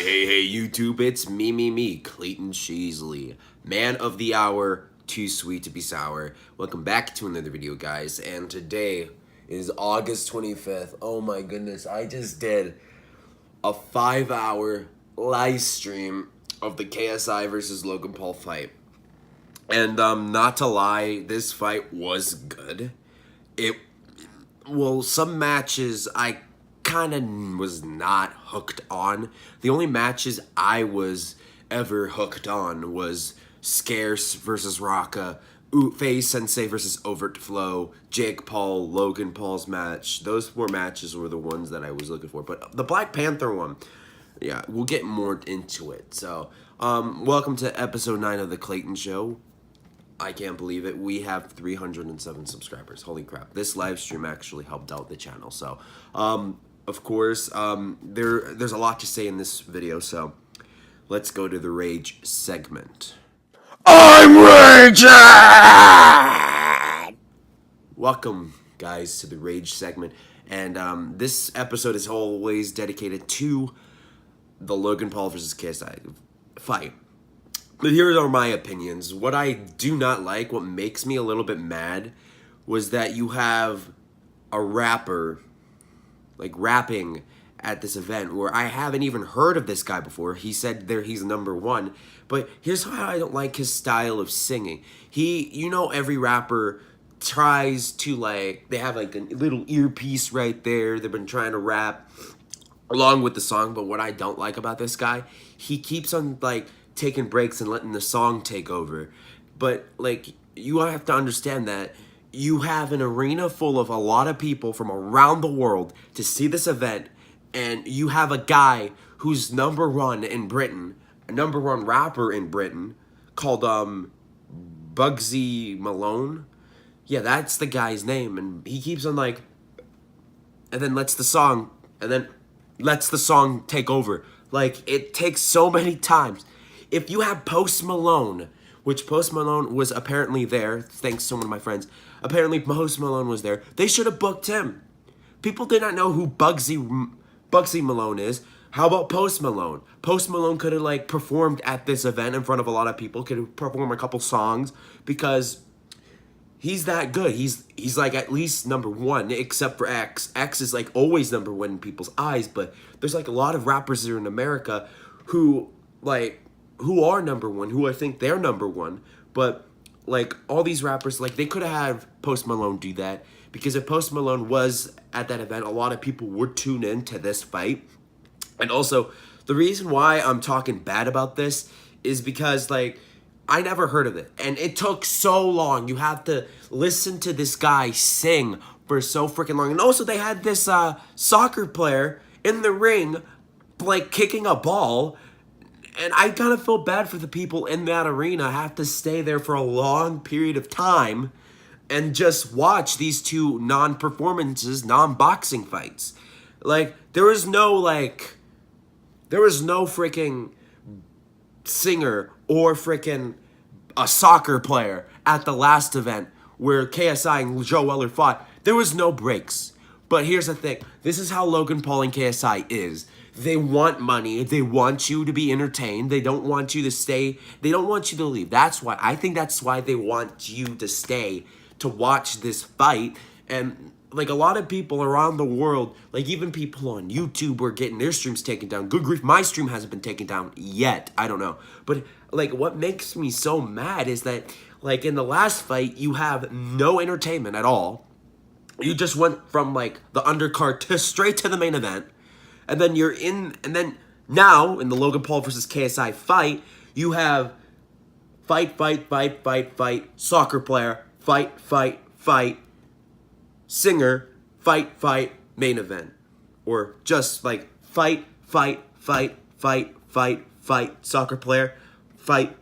Hey, YouTube, it's me, Clayton Show, man of the hour, too sweet to be sour. Welcome back to another video, guys, and today is August 25th. Oh my goodness, I just did a 5-hour live stream of the KSI versus Logan Paul fight. And, not to lie, this fight was good. Some matches I kind of was not hooked on. The only matches I was ever hooked on was Scarce versus Raka, Faye Sensei versus Overt Flow, Jake Paul, Logan Paul's match. Those 4 matches were the ones that I was looking for. But the Black Panther one, yeah, we'll get more into it. So, welcome to episode 9 of the Clayton Show. I can't believe it. We have 307 subscribers. Holy crap. This live stream actually helped out the channel. So, of course, there's a lot to say in this video. So, let's go to the Rage segment. I'm raging! Welcome, guys, to the Rage segment. And this episode is always dedicated to the Logan Paul versus KSI fight. But here are my opinions. What I do not like, what makes me a little bit mad, was that you have a rapper, like, rapping at this event where I haven't even heard of this guy before. He said he's number 1. But here's how I don't like his style of singing. Every rapper tries to, like, they have, like, a little earpiece right there. They've been trying to rap along with the song. But what I don't like about this guy, he keeps on, like, taking breaks and letting the song take over. But, like, you have to understand that you have an arena full of a lot of people from around the world to see this event, and you have a guy who's number 1 in Britain, a number 1 rapper in Britain, called Bugsy Malone. Yeah, that's the guy's name, and he keeps on, like, and then lets the song take over. Like, it takes so many times. If you have Post Malone, which Post Malone was apparently there, thanks to one of my friends, apparently Post Malone was there, they should have booked him. People did not know who Bugsy Malone is. How about Post Malone? Post Malone could have, like, performed at this event in front of a lot of people, could have performed a couple songs, because he's that good. He's like at least number 1, except for X. X is, like, always number 1 in people's eyes, but there's, like, a lot of rappers here in America who are number 1, who I think they're number 1, but, like, all these rappers, like, they could have had Post Malone do that, because if Post Malone was at that event, a lot of people would tune in to this fight. And also, the reason why I'm talking bad about this is because, like, I never heard of it, and it took so long. You have to listen to this guy sing for so freaking long. And also, they had this soccer player in the ring, like, kicking a ball. And I kind of feel bad for the people in that arena have to stay there for a long period of time and just watch these 2 non-performances, non-boxing fights. Like, there was no freaking singer or freaking a soccer player at the last event where KSI and Joe Weller fought. There was no breaks. But here's the thing. This is how Logan Paul and KSI is. They want money. They want you to be entertained. They don't want you to stay. They don't want you to leave. I think that's why they want you to stay to watch this fight. And, like, a lot of people around the world, like, even people on YouTube were getting their streams taken down. Good grief, my stream hasn't been taken down yet. I don't know. But, like, what makes me so mad is that, like, in the last fight, you have no entertainment at all. You just went from, like, the undercard to straight to the main event. And then now, in the Logan Paul versus KSI fight, you have fight, soccer player, fight, singer, fight, main event. Or just, like, fight, soccer player, fight,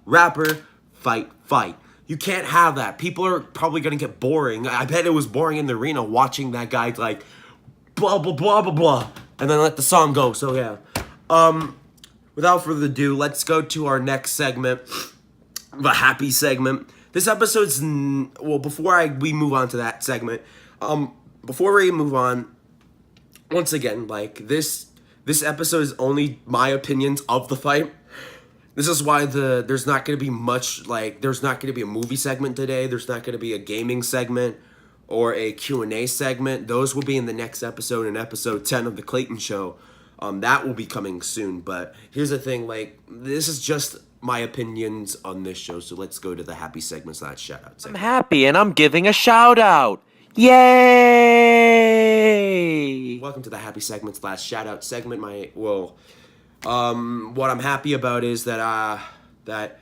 rapper, fight. You can't have that. People are probably going to get boring. I bet it was boring in the arena watching that guy, like, blah, blah, blah, blah, blah. And then let the song go. So, yeah. Without further ado, let's go to our next segment. The happy segment. This episode's... before we move on to that segment, before we move on, once again, like, this this episode is only my opinions of the fight. This is why there's not going to be much, like, there's not going to be a movie segment today. There's not going to be a gaming segment or a Q&A segment. Those will be in the next episode, in episode 10 of the Clayton Show. That will be coming soon. But here's the thing, like, this is just my opinions on this show. So let's go to the happy segments, not shout out segment. I'm happy and I'm giving a shout out. Yay! Welcome to the happy segments, last shout out segment. What I'm happy about is that that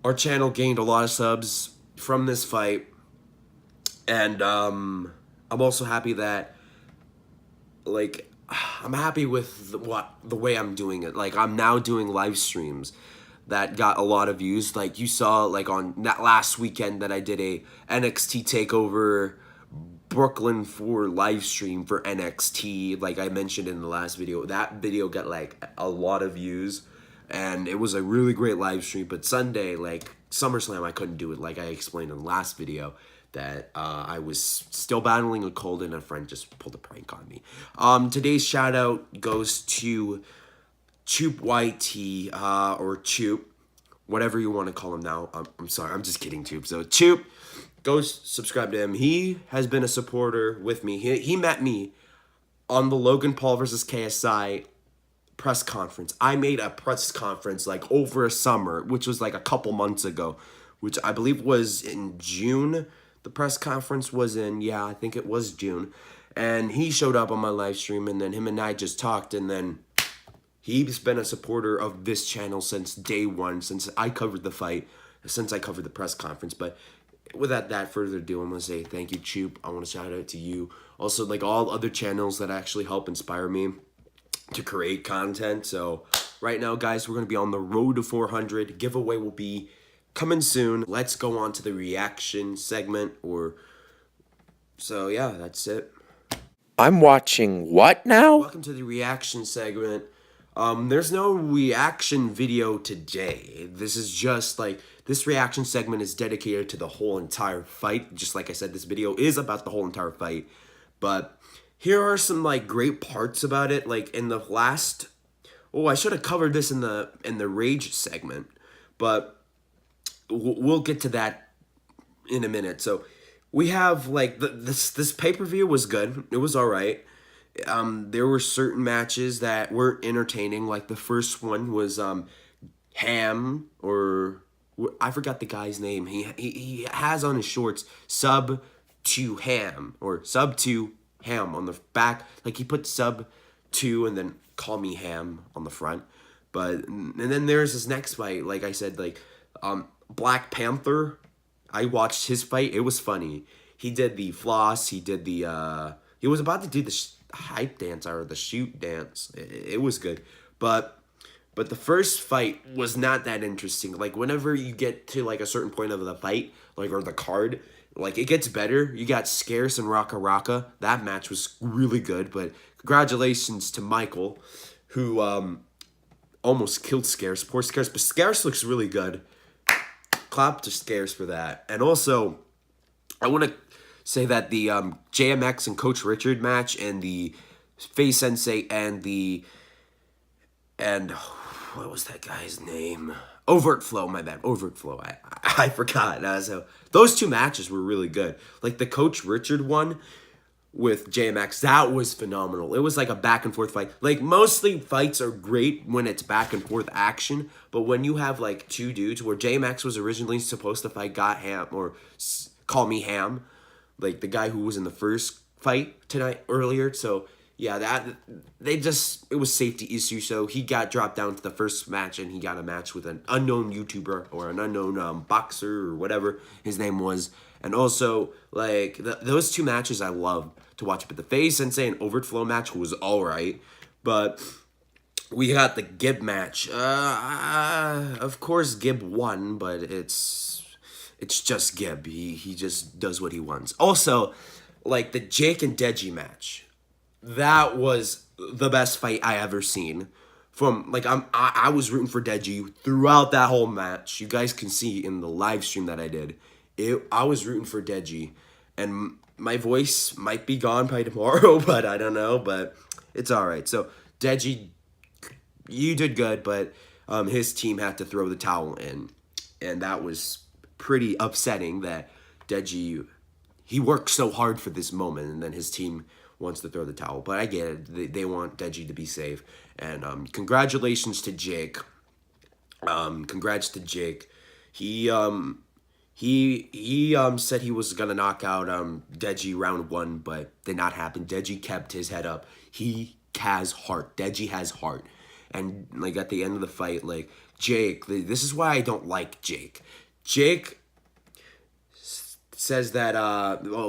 our channel gained a lot of subs from this fight, and I'm also happy that, like, I'm happy with the way I'm doing it. Like, I'm now doing live streams that got a lot of views. Like, you saw, like, on that last weekend that I did a NXT TakeOver Brooklyn 4 live stream for NXT, like I mentioned in the last video. That video got like a lot of views, and it was a really great live stream. But Sunday, like SummerSlam, I couldn't do it, like I explained in the last video, that I was still battling a cold and a friend just pulled a prank on me. Today's shout out goes to Choop YT, or Choop, whatever you want to call him now. I'm sorry, I'm just kidding, Choop. So Choop, go subscribe to him. He has been a supporter with me. He met me on the Logan Paul versus KSI press conference. I made a press conference like over a summer, which was like a couple months ago, which I believe was in June. The press conference was in, yeah, I think it was June. And he showed up on my live stream, and then him and I just talked, and then he's been a supporter of this channel since day one, since I covered the fight, since I covered the press conference. But without that further ado, I'm going to say thank you, Choop. I want to shout out to you. Also, like all other channels that actually help inspire me to create content. So right now, guys, we're going to be on the road to 400. Giveaway will be coming soon. Let's go on to the reaction segment. So yeah, that's it. I'm watching what now? Welcome to the reaction segment. There's no reaction video today. This is just like, this reaction segment is dedicated to the whole entire fight. Just like I said, this video is about the whole entire fight. But here are some like great parts about it. Like in the last, I should have covered this in the rage segment, but we'll get to that in a minute. So we have like this pay-per-view was good. It was all right. There were certain matches that were entertaining. Like the first one was Ham, or I forgot the guy's name. He has on his shorts sub to Ham, or sub to Ham on the back. Like he put sub to and then call me Ham on the front. And then there's this next fight. Like I said, like Black Panther. I watched his fight. It was funny. He did the floss. He did the he was about to do the hype dance or the shoot dance. It was good, but the first fight was not that interesting. Like whenever you get to like a certain point of the fight, like, or the card, like it gets better. You got Scarce and Raka Raka. That match was really good. But congratulations to Michael, who almost killed Scarce. Poor Scarce, but Scarce looks really good. Clap to Scarce for that. And also, I want to say that the JMX and Coach Richard match, and the Faye Sensei and what was that guy's name? Overt Flow, my bad. Overt Flow. I forgot. So those two matches were really good. Like the Coach Richard one with JMX, that was phenomenal. It was like a back and forth fight. Like mostly fights are great when it's back and forth action, but when you have like two dudes, where JMX was originally supposed to fight Got Ham, or Call Me Ham, like the guy who was in the first fight tonight earlier. So yeah, it was safety issue. So he got dropped down to the first match, and he got a match with an unknown YouTuber or an unknown boxer or whatever his name was. And also, like, those two matches I love to watch. But the Faye Sensei and Overt Flow match was all right. But we got the Gib match. Of course, Gib won, but it's just Gib. He just does what he wants. Also, like, the Jake and Deji match. That was the best fight I ever seen. From, like, I was rooting for Deji throughout that whole match. You guys can see in the live stream that I did. I was rooting for Deji. And my voice might be gone by tomorrow, but I don't know. But it's all right. So Deji, you did good, but his team had to throw the towel in, and that was pretty upsetting that Deji, he worked so hard for this moment, and then his team wants to throw the towel. But I get it. They want Deji to be safe. And congratulations to Jake. Congrats to Jake. He said he was gonna knock out Deji round 1, but did not happen. Deji kept his head up. He has heart. Deji has heart. And like at the end of the fight, like Jake, this is why I don't like Jake. Jake says that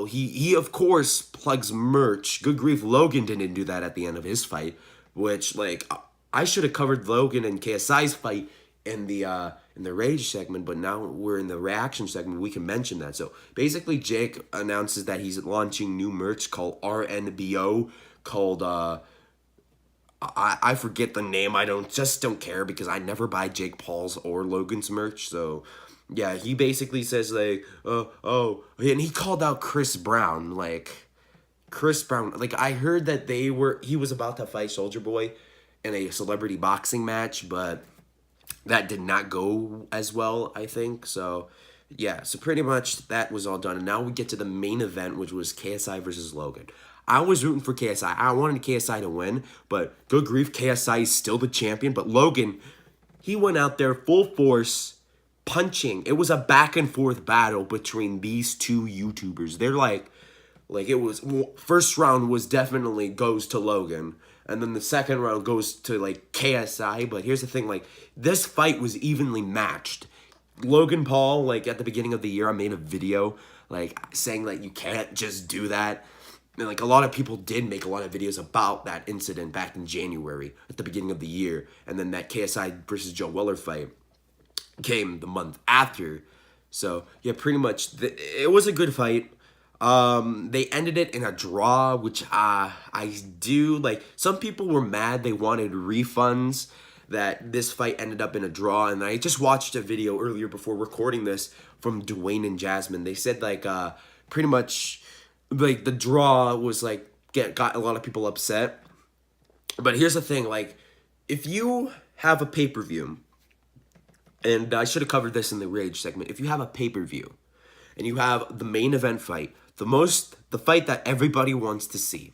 he of course plugs merch. Good grief, Logan didn't do that at the end of his fight, which like I should have covered Logan and KSI's fight in the rage segment, but now we're in the reaction segment. We can mention that. So basically, Jake announces that he's launching new merch called RNBO, called I forget the name. I don't care because I never buy Jake Paul's or Logan's merch. So yeah, he basically says like, and he called out Chris Brown. Like I heard that he was about to fight Soulja Boy in a celebrity boxing match, but that did not go as well, I think. So yeah, so pretty much that was all done. And now we get to the main event, which was KSI versus Logan. I was rooting for KSI. I wanted KSI to win, but good grief, KSI is still the champion. But Logan, he went out there full force, punching. It was a back and forth battle between these two YouTubers. They're like it was, first round was definitely goes to Logan, and then the second round goes to like KSI. But here's the thing, like this fight was evenly matched. Logan Paul, like at the beginning of the year, I made a video like saying that you can't just do that. And like a lot of people did make a lot of videos about that incident back in January at the beginning of the year. And then that KSI versus Joe Weller fight came the month after. So yeah, pretty much it was a good fight. They ended it in a draw, which I do like. Some people were mad, they wanted refunds that this fight ended up in a draw. And I just watched a video earlier before recording this from Dwayne and Jasmine. They said like pretty much like the draw was like got a lot of people upset. But here's the thing, like if you have a pay-per-view, and I should have covered this in the rage segment, if you have a pay-per-view and you have the main event fight, the fight that everybody wants to see,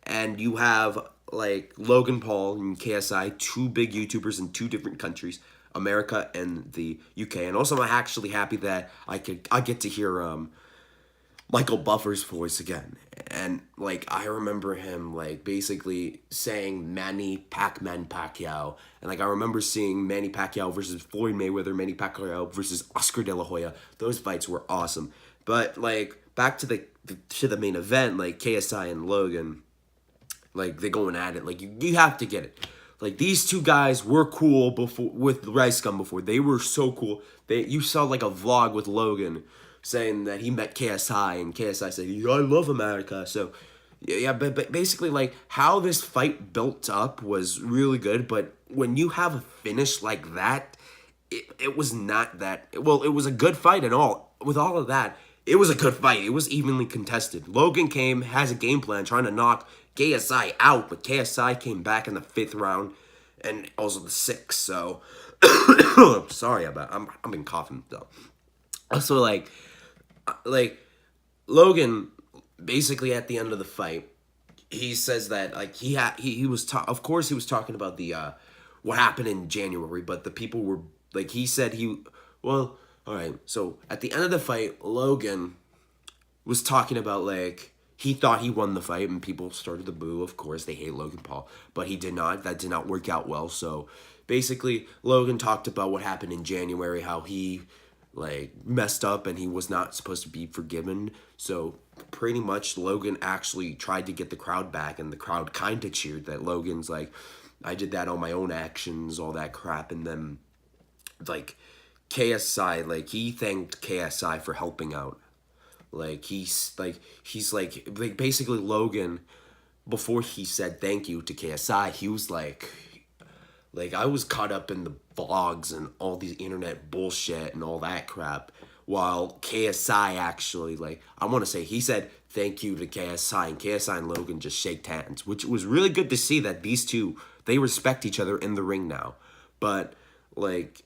and you have like Logan Paul and KSI, two big YouTubers in two different countries, America and the UK. And also I'm actually happy that I get to hear Michael Buffer's voice again. And like I remember him like basically saying Manny Pac-Man Pacquiao. And like I remember seeing Manny Pacquiao versus Floyd Mayweather, Manny Pacquiao versus Oscar De La Hoya. Those fights were awesome. But like back to the main event, like KSI and Logan, like they going at it. Like you have to get it. Like these two guys were cool before with Rice Gum before. They were so cool. You saw like a vlog with Logan saying that he met KSI, and KSI said, I love America. So, yeah, but basically, like, how this fight built up was really good, but when you have a finish like that, it was not that, well, it was a good fight and all. With all of that, it was a good fight. It was evenly contested. Logan has a game plan, trying to knock KSI out, but KSI came back in the 5th round, and also the 6th, so, sorry about it. I've been coughing, though. Also, like Logan, basically at the end of the fight, he says that like he was of course he was talking about the what happened in January, but the people were like, he said all right, so at the end of the fight, Logan was talking about like he thought he won the fight and people started to boo. Of course, they hate Logan Paul, but he did not. That did not work out well. So basically, Logan talked about what happened in January, how he like messed up and he was not supposed to be forgiven. So pretty much Logan actually tried to get the crowd back, and the crowd kind of cheered that Logan's like, I did that on my own actions, all that crap. And then like KSI, like he thanked KSI for helping out. Like he's basically Logan, before he said thank you to KSI, he was like I was caught up in the vlogs and all these internet bullshit and all that crap, while KSI actually, like, I want to say he said thank you to KSI, and KSI and Logan just shaked hands, which was really good to see that these two, They respect each other in the ring now. But like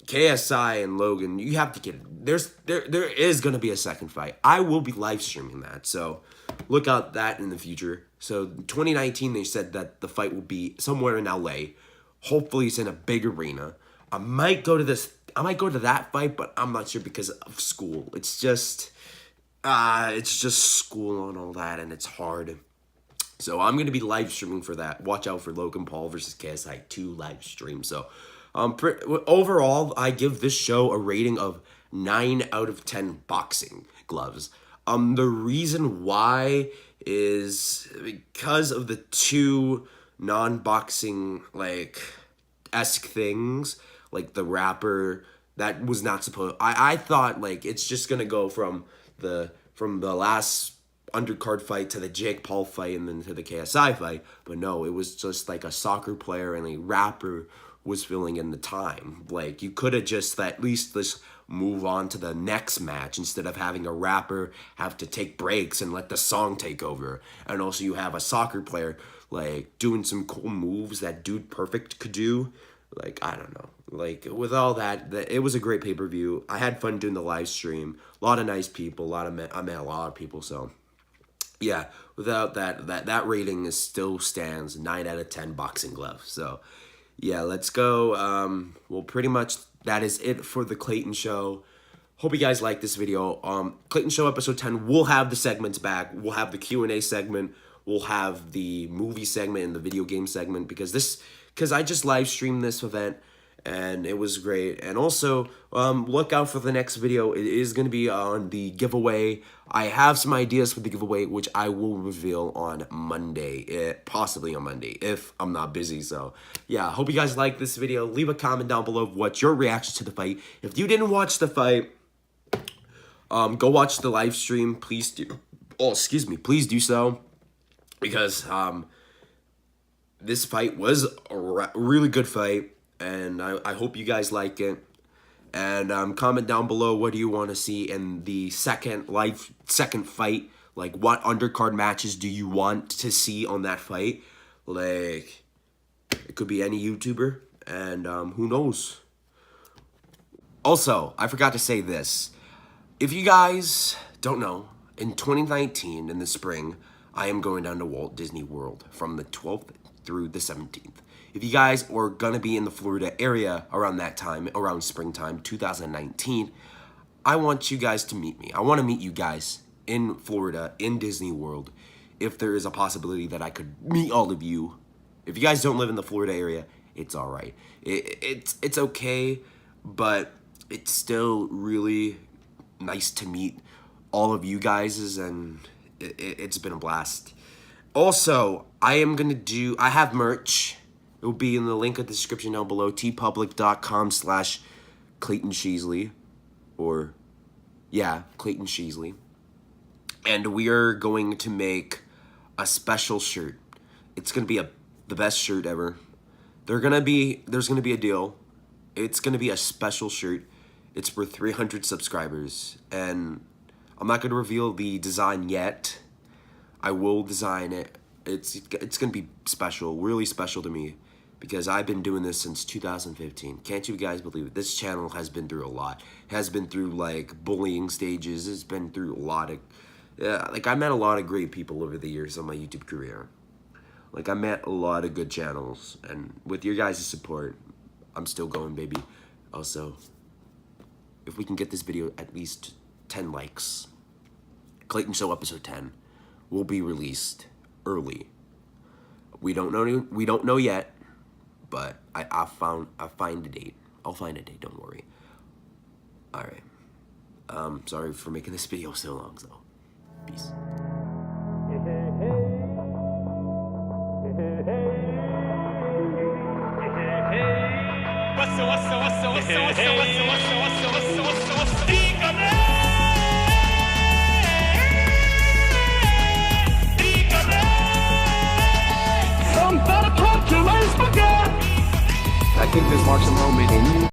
KSI and Logan, you have to get it. There is gonna be a second fight. I will be live streaming that, so look out that in the future. So 2019, they said that the fight will be somewhere in LA. Hopefully, it's in a big arena. I might go to that fight, but I'm not sure because of school. It's just school and all that, and it's hard. So I'm gonna be live streaming for that. Watch out for Logan Paul versus KSI 2 live stream. So, overall, I give this show a rating of 9 out of 10 boxing gloves. The reason why is because of the 2 non-boxing esque things, like the rapper that was not supposed. I thought like it's just gonna go from the last undercard fight to the Jake Paul fight and then to the KSI fight, but no, it was just like a soccer player and a rapper was filling in the time. Like, you could have just at least move on to the next match instead of having a rapper have to take breaks and let the song take over. And also you have a soccer player like doing some cool moves that Dude Perfect could do. Like, I don't know. Like, with all that, it was a great pay-per-view. I had fun doing the live stream. A lot of nice people. I met a lot of people, so yeah, without that rating still stands 9 out of 10 boxing gloves. So yeah, let's go. Well, pretty much that is it for the Clayton Show. Hope you guys like this video. Clayton Show episode 10, we'll have the segments back. We'll have the Q&A segment. We'll have the movie segment and the video game segment because I just live streamed this event and it was great. And also, look out for the next video. It is going to be on the giveaway. I have some ideas for the giveaway, which I will reveal on Monday, possibly on Monday, if I'm not busy. So, yeah, hope you guys like this video. Leave a comment down below of what's your reaction to the fight. If you didn't watch the fight, go watch the live stream. Please do. Oh, excuse me. Please do so. Because this fight was a really good fight. And I hope you guys like it. And comment down below what do you want to see in the second fight. Like, what undercard matches do you want to see on that fight? Like, it could be any YouTuber. And who knows? Also, I forgot to say this. If you guys don't know, in 2019, in the spring, I am going down to Walt Disney World from the 12th through the 17th. If you guys are going to be in the Florida area around that time, around springtime, 2019, I want you guys to meet me. I want to meet you guys in Florida, in Disney World. If there is a possibility that I could meet all of you. If you guys don't live in the Florida area, it's all right. It's okay, but it's still really nice to meet all of you guys, and it's been a blast. Also, I have merch. It will be in the link in the description down below, tpublic.com/Clayton Sheasley, or, yeah, Clayton Sheasley. And we are going to make a special shirt. It's going to be the best shirt ever. There's going to be a deal. It's going to be a special shirt. It's for 300 subscribers. And I'm not going to reveal the design yet. I will design it. It's going to be special, really special to me. Because I've been doing this since 2015. Can't you guys believe it? This channel has been through a lot. It has been through, like, bullying stages. It's been through a lot of... I met a lot of great people over the years on my YouTube career. Like, I met a lot of good channels. And with your guys' support, I'm still going, baby. Also, if we can get this video at least 10 likes, Clayton Show episode 10 will be released early. We don't know yet. But I'll find a date. I'll find a date, don't worry. Alright. Sorry for making this video so long, so peace. I think this marks a moment in